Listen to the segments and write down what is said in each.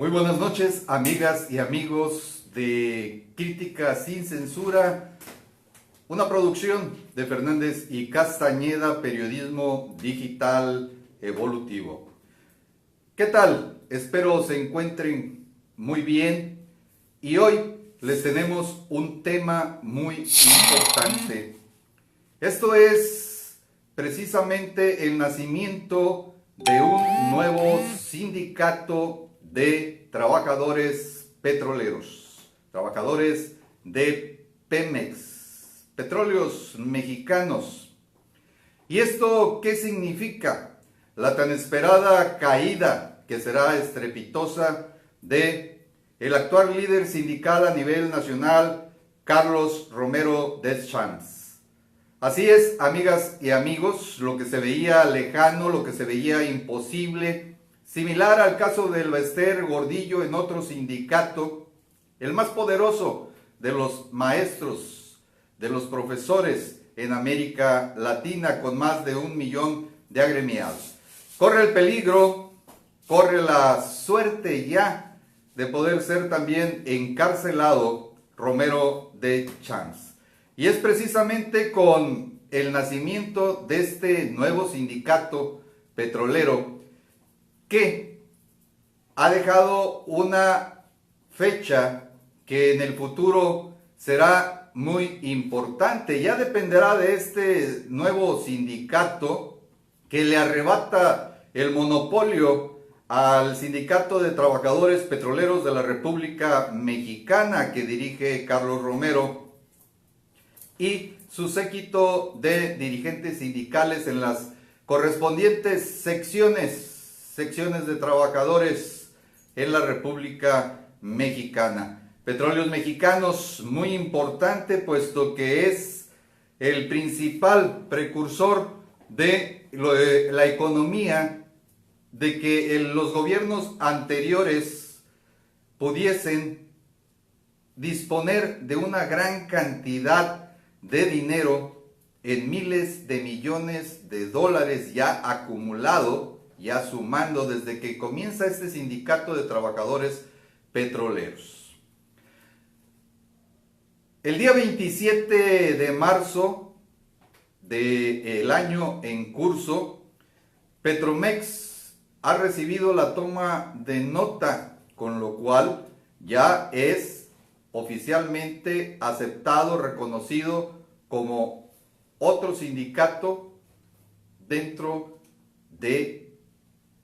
Muy buenas noches, amigas y amigos de Crítica sin Censura, una producción de Fernández y Castañeda, periodismo digital evolutivo. ¿Qué tal? Espero se encuentren muy bien y hoy les tenemos un tema muy importante. Esto es precisamente el nacimiento de un nuevo sindicato de trabajadores petroleros, trabajadores de Pemex, Petróleos Mexicanos. ¿Y esto qué significa? La tan esperada caída, que será estrepitosa, de el actual líder sindical a nivel nacional, Carlos Romero Deschamps. Así es, amigas y amigos, lo que se veía lejano, lo que se veía imposible, similar al caso del Bester Gordillo en otro sindicato, el más poderoso de los maestros, de los profesores en América Latina, con más de 1 millón de agremiados. Corre el peligro, corre la suerte ya de poder ser también encarcelado Romero Deschamps. Y es precisamente con el nacimiento de este nuevo sindicato petrolero que ha dejado una fecha que en el futuro será muy importante. Ya dependerá de este nuevo sindicato que le arrebata el monopolio al Sindicato de Trabajadores Petroleros de la República Mexicana que dirige Carlos Romero y su séquito de dirigentes sindicales en las correspondientes secciones de trabajadores en la República Mexicana. Petróleos Mexicanos, muy importante, puesto que es el principal precursor de la economía, de que los gobiernos anteriores pudiesen disponer de una gran cantidad de dinero en miles de millones de dólares ya acumulado, ya sumando desde que comienza este sindicato de trabajadores petroleros. El día 27 de marzo del año en curso, Petromex ha recibido la toma de nota, con lo cual ya es oficialmente aceptado, reconocido como otro sindicato dentro de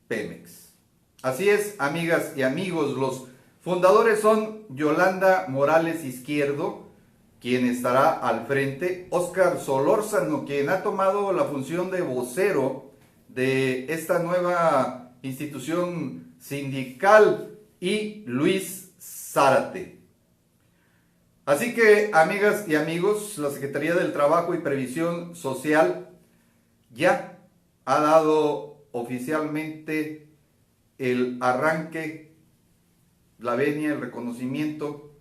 Pemex. Así es, amigas y amigos, los fundadores son Yolanda Morales Izquierdo, quien estará al frente, Óscar Solórzano, quien ha tomado la función de vocero de esta nueva institución sindical, y Luis Zárate. Así que, amigas y amigos, la Secretaría del Trabajo y Previsión Social ya ha dado oficialmente el arranque, la venia, el reconocimiento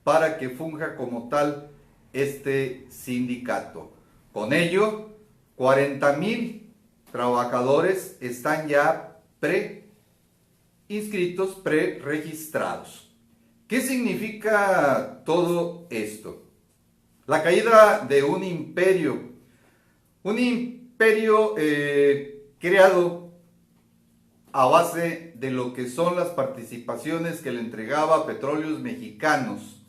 para que funja como tal este sindicato. Con ello, 40,000 trabajadores están ya pre-inscritos, pre-registrados. ¿Qué significa todo esto? La caída de un imperio creado a base de lo que son las participaciones que le entregaba Petróleos Mexicanos,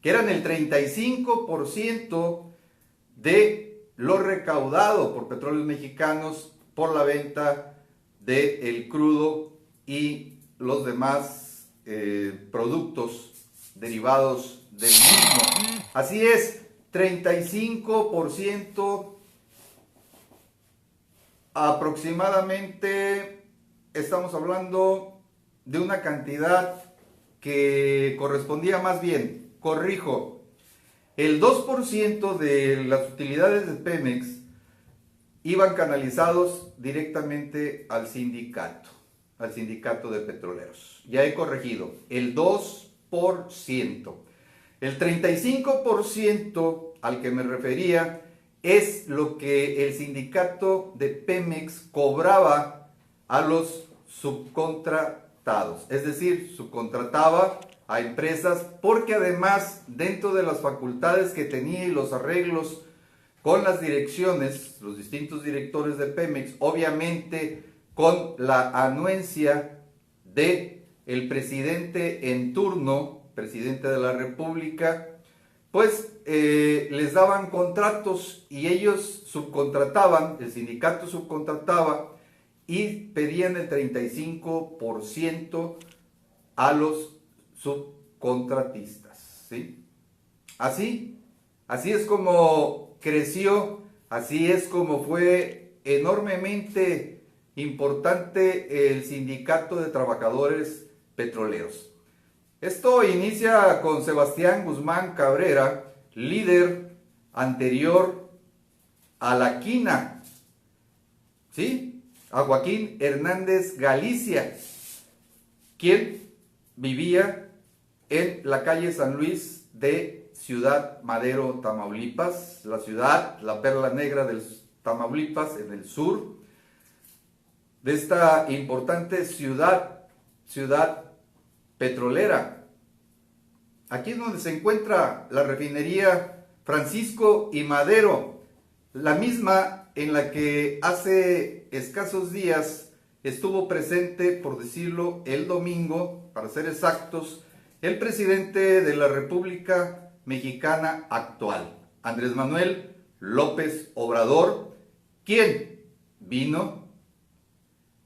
que eran el 35% de lo recaudado por Petróleos Mexicanos por la venta del crudo y los demás productos derivados del mismo. Así es, 35% aproximadamente. Estamos hablando de una cantidad que correspondía, más bien, corrijo, el 2% de las utilidades de Pemex iban canalizados directamente al sindicato de petroleros. Ya he corregido, el 2%. El 35% al que me refería es lo que el sindicato de Pemex cobraba a los subcontratados, es decir, subcontrataba a empresas porque además dentro de las facultades que tenía y los arreglos con las direcciones, los distintos directores de Pemex, obviamente con la anuencia de el presidente en turno, presidente de la República, pues les daban contratos y ellos subcontrataban, el sindicato subcontrataba y pedían el 35% a los subcontratistas, ¿sí? Así es como creció, así es como fue enormemente importante el sindicato de trabajadores petroleros. Esto inicia con Sebastián Guzmán Cabrera, líder anterior a la quina, ¿sí? A Joaquín Hernández Galicia, quien vivía en la calle San Luis de Ciudad Madero, Tamaulipas, la ciudad, la perla negra del Tamaulipas, en el sur de esta importante ciudad petrolera. Aquí es donde se encuentra la refinería Francisco y Madero, la misma en la que hace escasos días estuvo presente, por decirlo, el domingo, para ser exactos, el presidente de la República Mexicana actual, Andrés Manuel López Obrador, quien vino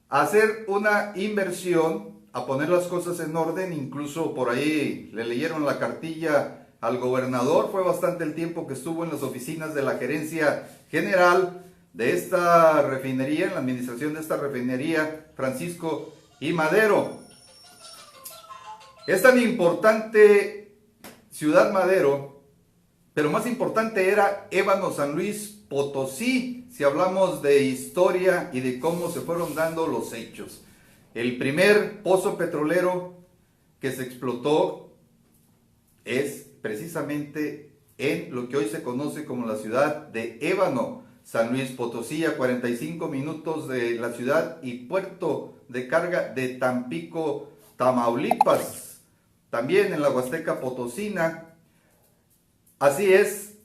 a hacer una inversión, a poner las cosas en orden. Incluso por ahí le leyeron la cartilla al gobernador. Fue bastante el tiempo que estuvo en las oficinas de la gerencia general de esta refinería, en la administración de esta refinería Francisco y Madero. Es tan importante Ciudad Madero, pero más importante era Ébano, San Luis Potosí, si hablamos de historia y de cómo se fueron dando los hechos. El primer pozo petrolero que se explotó es precisamente en lo que hoy se conoce como la ciudad de Ébano, San Luis Potosí, a 45 minutos de la ciudad y puerto de carga de Tampico, Tamaulipas, también en la Huasteca Potosina. Así es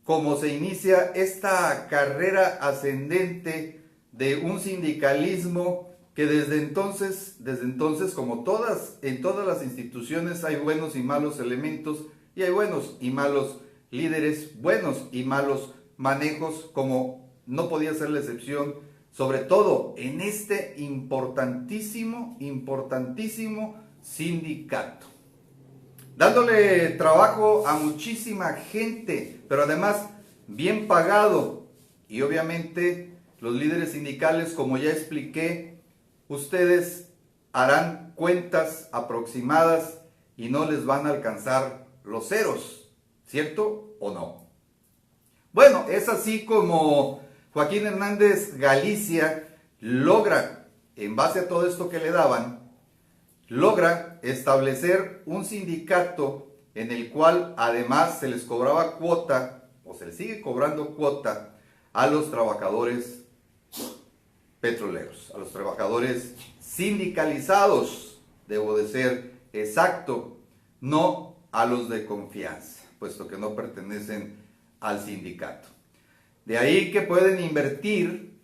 como se inicia esta carrera ascendente de un sindicalismo que desde entonces, como en todas las instituciones hay buenos y malos elementos, y hay buenos y malos líderes, buenos y malos manejos, como no podía ser la excepción, sobre todo en este importantísimo sindicato, dándole trabajo a muchísima gente, pero además bien pagado. Y obviamente los líderes sindicales, como ya expliqué, ustedes harán cuentas aproximadas y no les van a alcanzar los ceros, ¿cierto o no? Bueno, es así como Joaquín Hernández Galicia logra, en base a todo esto que le daban, logra establecer un sindicato en el cual además se les cobraba cuota, o se les sigue cobrando cuota, a los trabajadores petroleros, a los trabajadores sindicalizados, debo de ser exacto, no a los de confianza, puesto que no pertenecen al sindicato. De ahí que pueden invertir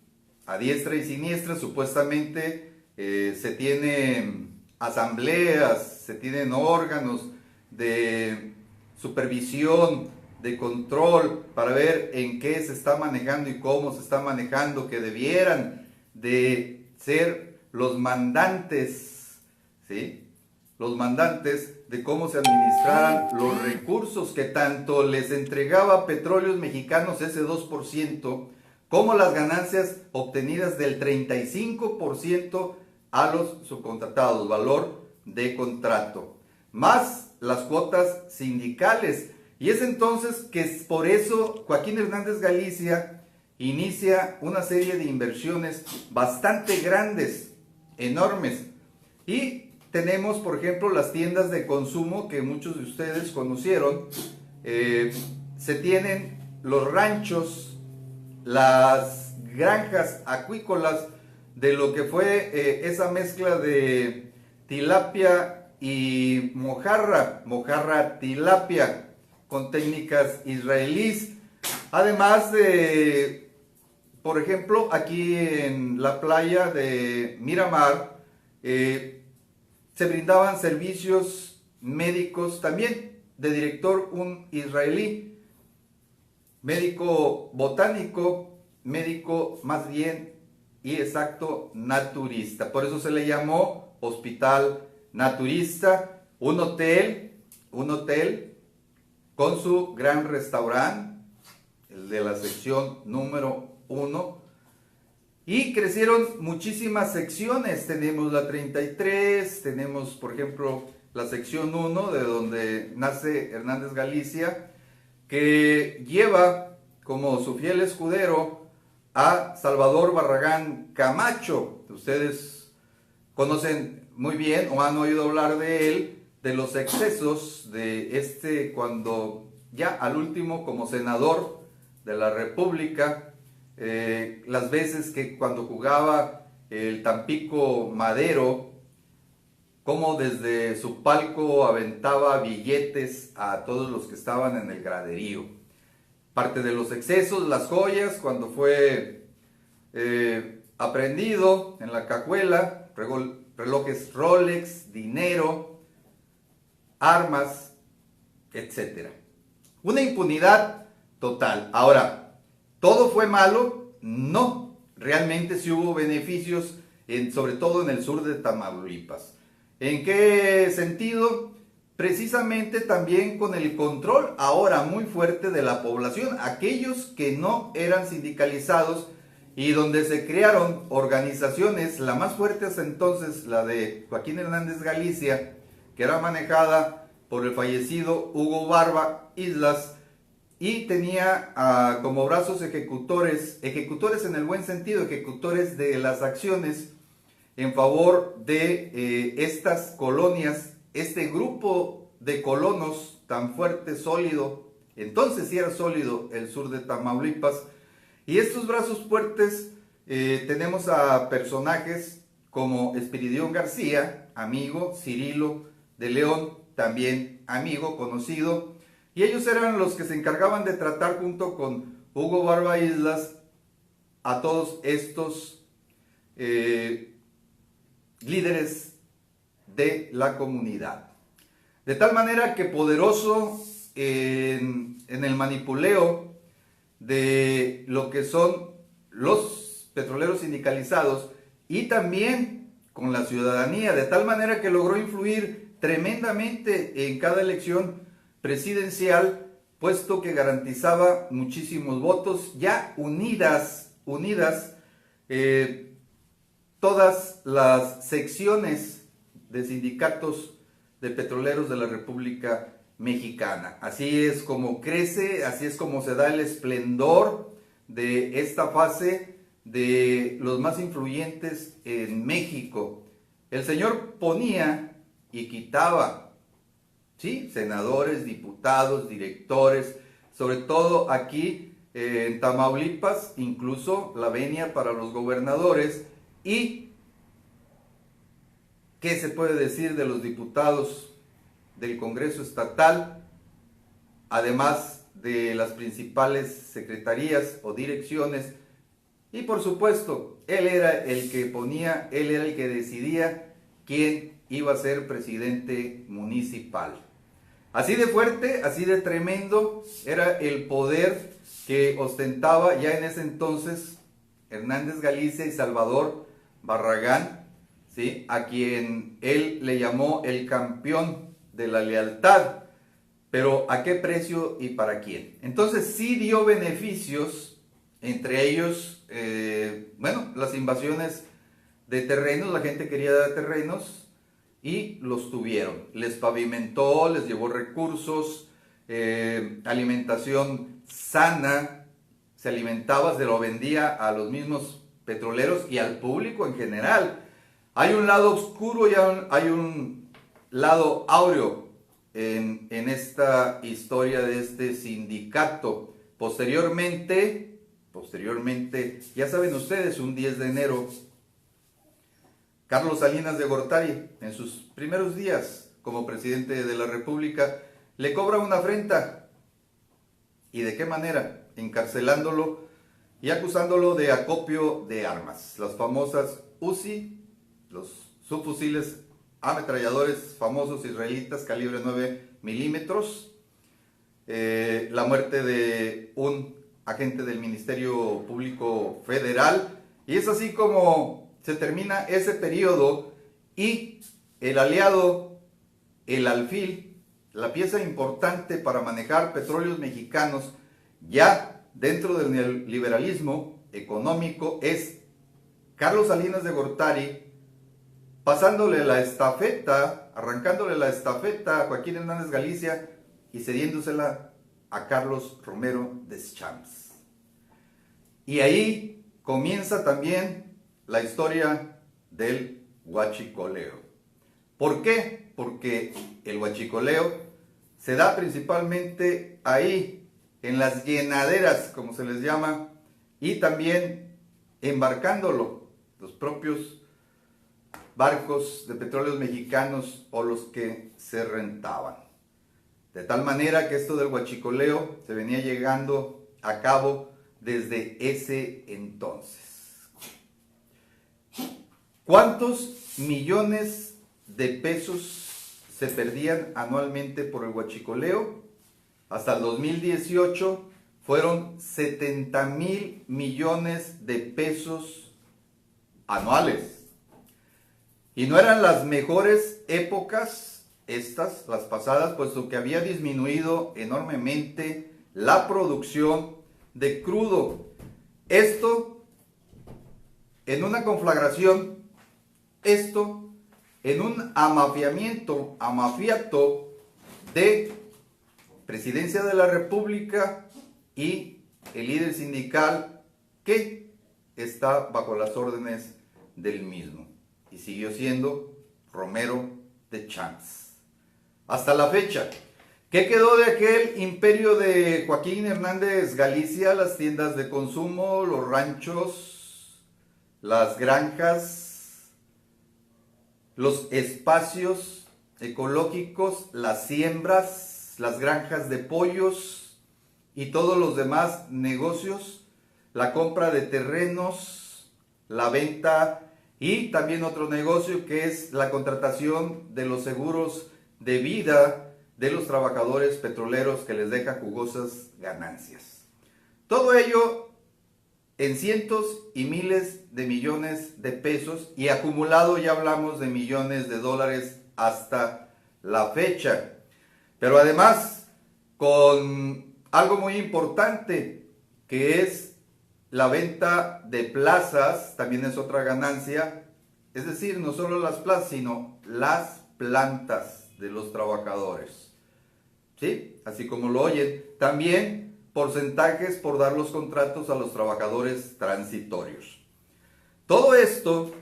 a diestra y siniestra. Supuestamente se tienen asambleas, se tienen órganos de supervisión, de control, para ver en qué se está manejando y cómo se está manejando, que debieran de ser los mandantes, ¿sí? Los mandantes de cómo se administraran los recursos que tanto les entregaba Petróleos Mexicanos, ese 2%, como las ganancias obtenidas del 35% a los subcontratados, valor de contrato, más las cuotas sindicales. Y es entonces que por eso Joaquín Hernández Galicia inicia una serie de inversiones bastante grandes, enormes. Y tenemos, por ejemplo, las tiendas de consumo que muchos de ustedes conocieron. Se tienen los ranchos, las granjas acuícolas de lo que fue esa mezcla de tilapia y mojarra tilapia, con técnicas israelíes. Además de, por ejemplo, aquí en la playa de Miramar, se brindaban servicios médicos también, de director un israelí, médico botánico, médico más bien y exacto naturista. Por eso se le llamó hospital naturista, un hotel con su gran restaurante, el de la sección número 1. Y crecieron muchísimas secciones. Tenemos la 33, tenemos por ejemplo la sección 1, de donde nace Hernández Galicia, que lleva como su fiel escudero a Salvador Barragán Camacho. Ustedes conocen muy bien o han oído hablar de él, de los excesos de cuando ya al último como senador de la República, las veces que cuando jugaba el Tampico Madero, como desde su palco aventaba billetes a todos los que estaban en el graderío. Parte de los excesos, las joyas, cuando fue aprehendido en la cajuela, relojes Rolex, dinero, armas, etc. Una impunidad total. Ahora, ¿todo fue malo? No, realmente sí hubo beneficios, sobre todo en el sur de Tamaulipas. ¿En qué sentido? Precisamente también con el control ahora muy fuerte de la población, aquellos que no eran sindicalizados y donde se crearon organizaciones, la más fuerte hasta entonces, la de Joaquín Hernández Galicia, que era manejada por el fallecido Hugo Barba Islas, y tenía como brazos ejecutores en el buen sentido, ejecutores de las acciones en favor de estas colonias, este grupo de colonos tan fuerte, sólido, entonces sí era sólido el sur de Tamaulipas. Y estos brazos fuertes, tenemos a personajes como Espiridión García, amigo, Cirilo de León, también amigo, conocido, y ellos eran los que se encargaban de tratar junto con Hugo Barba Islas a todos estos líderes de la comunidad. De tal manera que poderoso en el manipuleo de lo que son los petroleros sindicalizados y también con la ciudadanía, de tal manera que logró influir tremendamente en cada elección presidencial, puesto que garantizaba muchísimos votos, ya unidas todas las secciones de sindicatos de petroleros de la República Mexicana. Así es como crece, así es como se da el esplendor de esta fase de los más influyentes en México. El señor ponía y quitaba, ¿sí?, senadores, diputados, directores, sobre todo aquí en Tamaulipas, incluso la venia para los gobernadores. ¿Y qué se puede decir de los diputados del Congreso Estatal? Además de las principales secretarías o direcciones. Y por supuesto, él era el que ponía, él era el que decidía quién iba a ser presidente municipal. Así de fuerte, así de tremendo era el poder que ostentaba ya en ese entonces Hernández Galicia y Salvador Barragán, ¿sí?, a quien él le llamó el campeón de la lealtad. Pero ¿a qué precio y para quién? Entonces sí dio beneficios, entre ellos, las invasiones de terrenos, la gente quería dar terrenos y los tuvieron. Les pavimentó, les llevó recursos, alimentación sana, se alimentaba, se lo vendía a los mismos petroleros y al público en general. Hay un lado oscuro y hay un lado áureo en esta historia de este sindicato. Posteriormente, ya saben ustedes, un 10 de enero Carlos Salinas de Gortari, en sus primeros días como presidente de la República, le cobra una afrenta. ¿Y de qué manera? Encarcelándolo y acusándolo de acopio de armas, las famosas Uzi, los subfusiles ametralladores famosos israelitas calibre 9 milímetros, la muerte de un agente del Ministerio Público Federal, y es así como se termina ese periodo y el aliado, el alfil, la pieza importante para manejar petróleos mexicanos ya dentro del neoliberalismo económico es Carlos Salinas de Gortari, pasándole la estafeta, arrancándole la estafeta a Joaquín Hernández Galicia y cediéndosela a Carlos Romero Deschamps. Y ahí comienza también la historia del huachicoleo. ¿Por qué? Porque el huachicoleo se da principalmente ahí, en las llenaderas, como se les llama, y también embarcándolo los propios barcos de petróleos mexicanos o los que se rentaban. De tal manera que esto del huachicoleo se venía llegando a cabo desde ese entonces. ¿Cuántos millones de pesos se perdían anualmente por el huachicoleo? Hasta el 2018 fueron 70,000 millones de pesos anuales. Y no eran las mejores épocas estas, las pasadas, puesto que había disminuido enormemente la producción de crudo. Esto en una conflagración, esto en un amafiato de Presidencia de la República y el líder sindical que está bajo las órdenes del mismo. Y siguió siendo Romero Deschamps. Hasta la fecha. ¿Qué quedó de aquel imperio de Joaquín Hernández Galicia? Las tiendas de consumo, los ranchos, las granjas, los espacios ecológicos, las siembras, las granjas de pollos y todos los demás negocios, la compra de terrenos, la venta y también otro negocio que es la contratación de los seguros de vida de los trabajadores petroleros que les deja jugosas ganancias. Todo ello en cientos y miles de millones de pesos y acumulado ya hablamos de millones de dólares hasta la fecha. Pero además con algo muy importante que es la venta de plazas, también es otra ganancia, es decir, no solo las plazas, sino las plantas de los trabajadores, ¿sí? Así como lo oyen, también porcentajes por dar los contratos a los trabajadores transitorios. Todo esto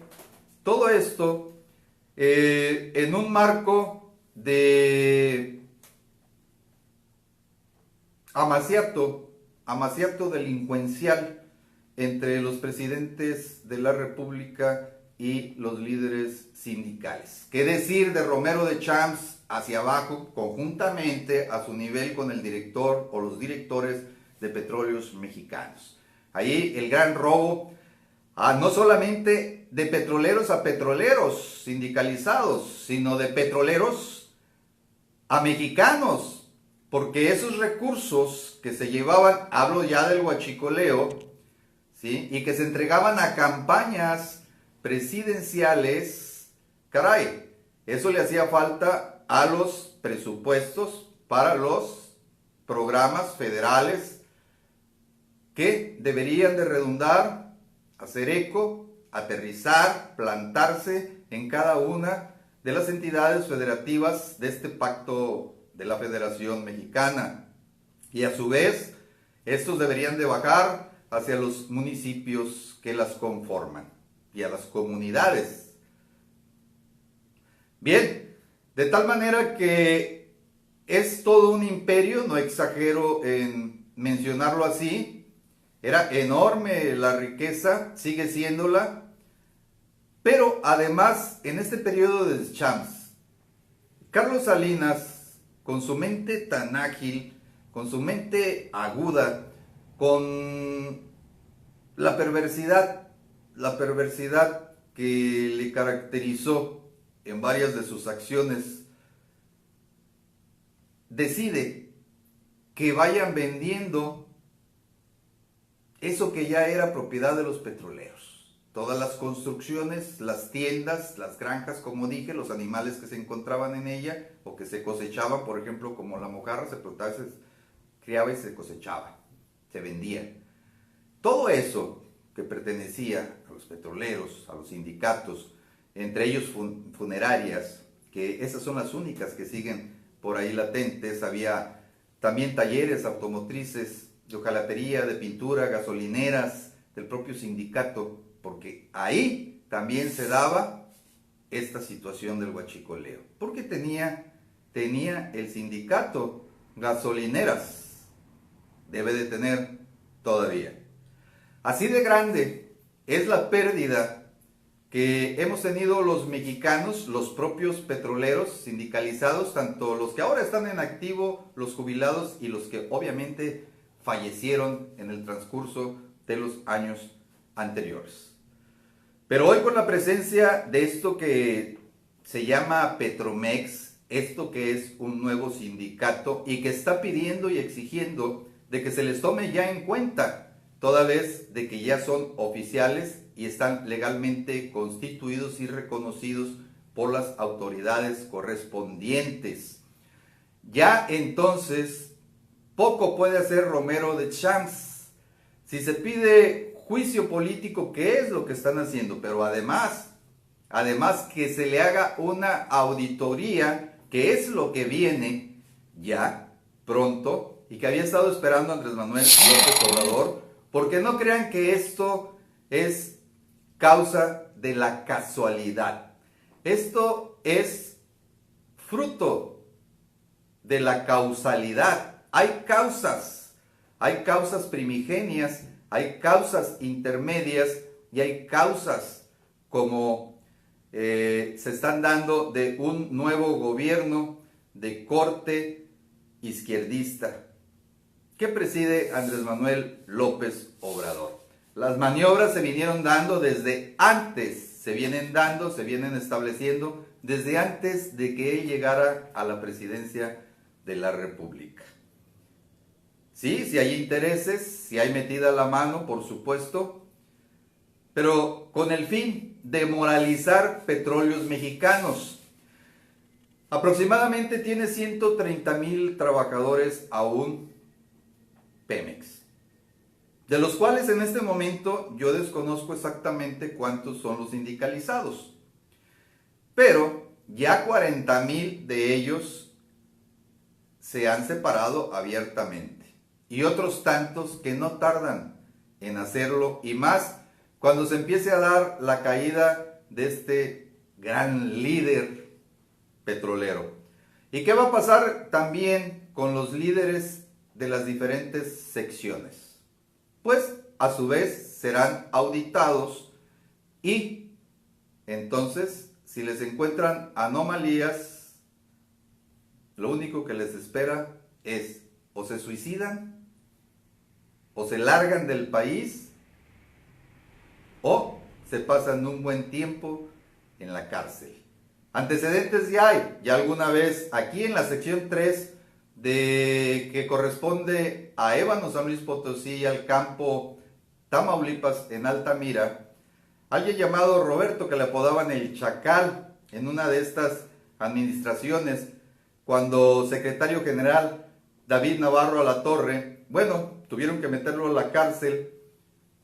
en un marco de amaciato delincuencial entre los presidentes de la República y los líderes sindicales. ¿Qué decir de Romero Deschamps hacia abajo, conjuntamente a su nivel con el director o los directores de Petróleos Mexicanos? Ahí el gran robo, no solamente de petroleros a petroleros sindicalizados, sino de petroleros a mexicanos, porque esos recursos que se llevaban, hablo ya del huachicoleo, ¿sí? Y que se entregaban a campañas presidenciales, caray, eso le hacía falta a los presupuestos para los programas federales que deberían de redundar, hacer eco, aterrizar, plantarse en cada una de las entidades federativas de este pacto de la Federación Mexicana. Y a su vez, estos deberían de bajar hacia los municipios que las conforman y a las comunidades. Bien, de tal manera que es todo un imperio, no exagero en mencionarlo así, era enorme la riqueza, sigue siéndola, Pero además, en este periodo de deschamps, Carlos Salinas, con su mente tan ágil, con su mente aguda, con la perversidad que le caracterizó en varias de sus acciones, decide que vayan vendiendo eso que ya era propiedad de los petroleros. Todas las construcciones, las tiendas, las granjas, como dije, los animales que se encontraban en ella o que se cosechaban, por ejemplo, como la mojarra, se plantaba, se criaba y se cosechaba, se vendía. Todo eso que pertenecía a los petroleros, a los sindicatos, entre ellos funerarias, que esas son las únicas que siguen por ahí latentes. Había también talleres automotrices, de hojalatería, de pintura, gasolineras, del propio sindicato, porque ahí también se daba esta situación del huachicoleo, porque tenía el sindicato gasolineras, debe de tener todavía. Así de grande es la pérdida que hemos tenido los mexicanos, los propios petroleros sindicalizados, tanto los que ahora están en activo, los jubilados y los que obviamente fallecieron en el transcurso de los años anteriores. Pero hoy, con la presencia de esto que se llama Petromex, esto que es un nuevo sindicato y que está pidiendo y exigiendo de que se les tome ya en cuenta, toda vez de que ya son oficiales y están legalmente constituidos y reconocidos por las autoridades correspondientes. Ya entonces, poco puede hacer Romero Deschamps. Si se pide juicio político, ¿qué es lo que están haciendo? Pero además que se le haga una auditoría, que es lo que viene ya pronto y que había estado esperando Andrés Manuel López Obrador, porque no crean que esto es causa de la casualidad. Esto es fruto de la causalidad. Hay causas primigenias, hay causas intermedias y hay causas como se están dando de un nuevo gobierno de corte izquierdista que preside Andrés Manuel López Obrador. Las maniobras se vinieron dando desde antes, se vienen estableciendo desde antes de que él llegara a la presidencia de la República. Sí, si hay intereses, si hay metida la mano, por supuesto, pero con el fin de moralizar Petróleos Mexicanos. Aproximadamente tiene 130,000 trabajadores aún Pemex, de los cuales en este momento yo desconozco exactamente cuántos son los sindicalizados, pero ya 40,000 de ellos se han separado abiertamente y otros tantos que no tardan en hacerlo, y más cuando se empiece a dar la caída de este gran líder petrolero. ¿Y qué va a pasar también con los líderes de las diferentes secciones? Pues a su vez serán auditados, y entonces, si les encuentran anomalías, lo único que les espera es o se suicidan, o se largan del país, o se pasan un buen tiempo en la cárcel. Antecedentes ya hay, ya alguna vez aquí en la sección 3 que corresponde a Ébano, San Luis Potosí, y al campo Tamaulipas, en Altamira, alguien llamado Roberto, que le apodaban el Chacal, en una de estas administraciones, cuando secretario general David Navarro Alatorre, bueno, tuvieron que meterlo a la cárcel,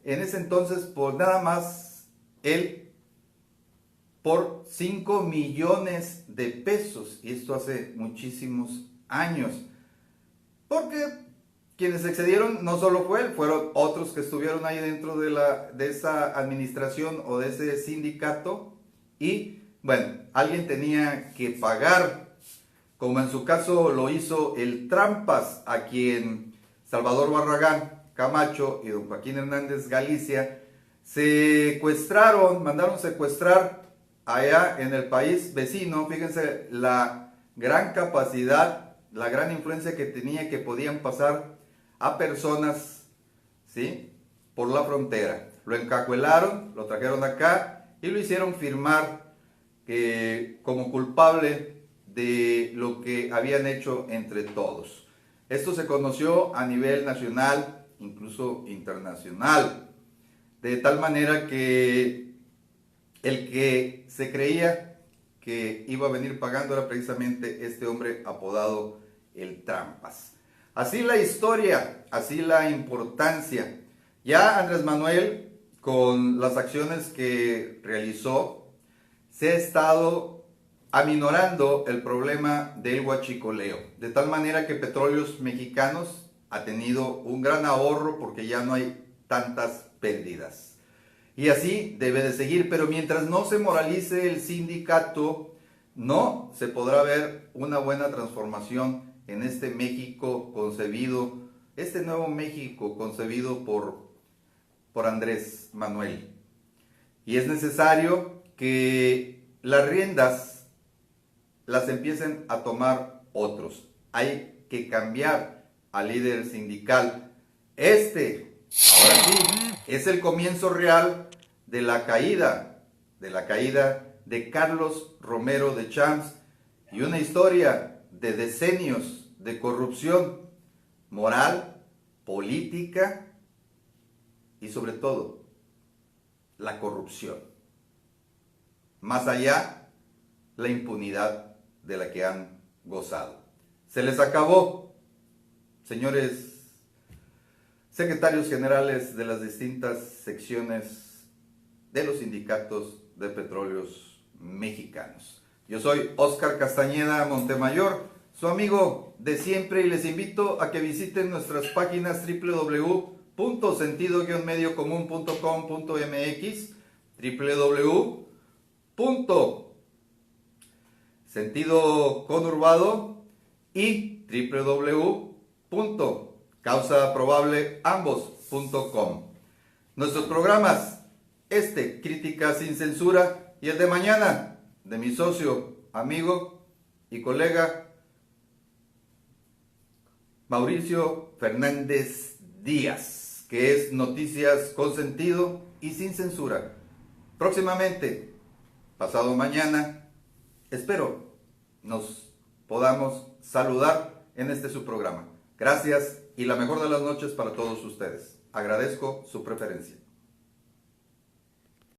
en ese entonces por nada más él, por 5 millones de pesos, y esto hace muchísimos años, porque quienes excedieron no solo fue él, fueron otros que estuvieron ahí dentro de esa administración o de ese sindicato, y bueno, alguien tenía que pagar, como en su caso lo hizo el Trampas, a quien Salvador Barragán Camacho y don Joaquín Hernández Galicia mandaron secuestrar allá en el país vecino. Fíjense la gran capacidad, la gran influencia que tenía, que podían pasar a personas, ¿sí?, por la frontera. Lo encajuelaron, lo trajeron acá y lo hicieron firmar como culpable de lo que habían hecho entre todos. Esto se conoció a nivel nacional, incluso internacional, de tal manera que el que se creía que iba a venir pagando era precisamente este hombre apodado el Trampas. Así la historia, así la importancia. Ya Andrés Manuel, con las acciones que realizó, se ha estado aminorando el problema del huachicoleo, de tal manera que Petróleos Mexicanos ha tenido un gran ahorro porque ya no hay tantas pérdidas. Y así debe de seguir, pero mientras no se moralice el sindicato, no se podrá ver una buena transformación en este México concebido, este nuevo México concebido por Andrés Manuel. Y es necesario que las riendas las empiecen a tomar otros. Hay que cambiar al líder sindical. Ahora sí, es el comienzo real de la caída de Carlos Romero de Champs, y una historia de decenios de corrupción moral, política y sobre todo la corrupción. Más allá, la impunidad de la que han gozado. Se les acabó, señores secretarios generales de las distintas secciones de los sindicatos de petróleos mexicanos. Yo soy Óscar Castañeda Montemayor, su amigo de siempre, y les invito a que visiten nuestras páginas www.sentido-mediocomún.com.mx, www.sentidoconurbado y www.causaprobableambos.com. Nuestros programas, Crítica sin Censura, y el de mañana, de mi socio, amigo y colega Mauricio Fernández Díaz, que es Noticias con Sentido y Sin Censura. Próximamente, pasado mañana, espero nos podamos saludar en su programa. Gracias y la mejor de las noches para todos ustedes. Agradezco su preferencia.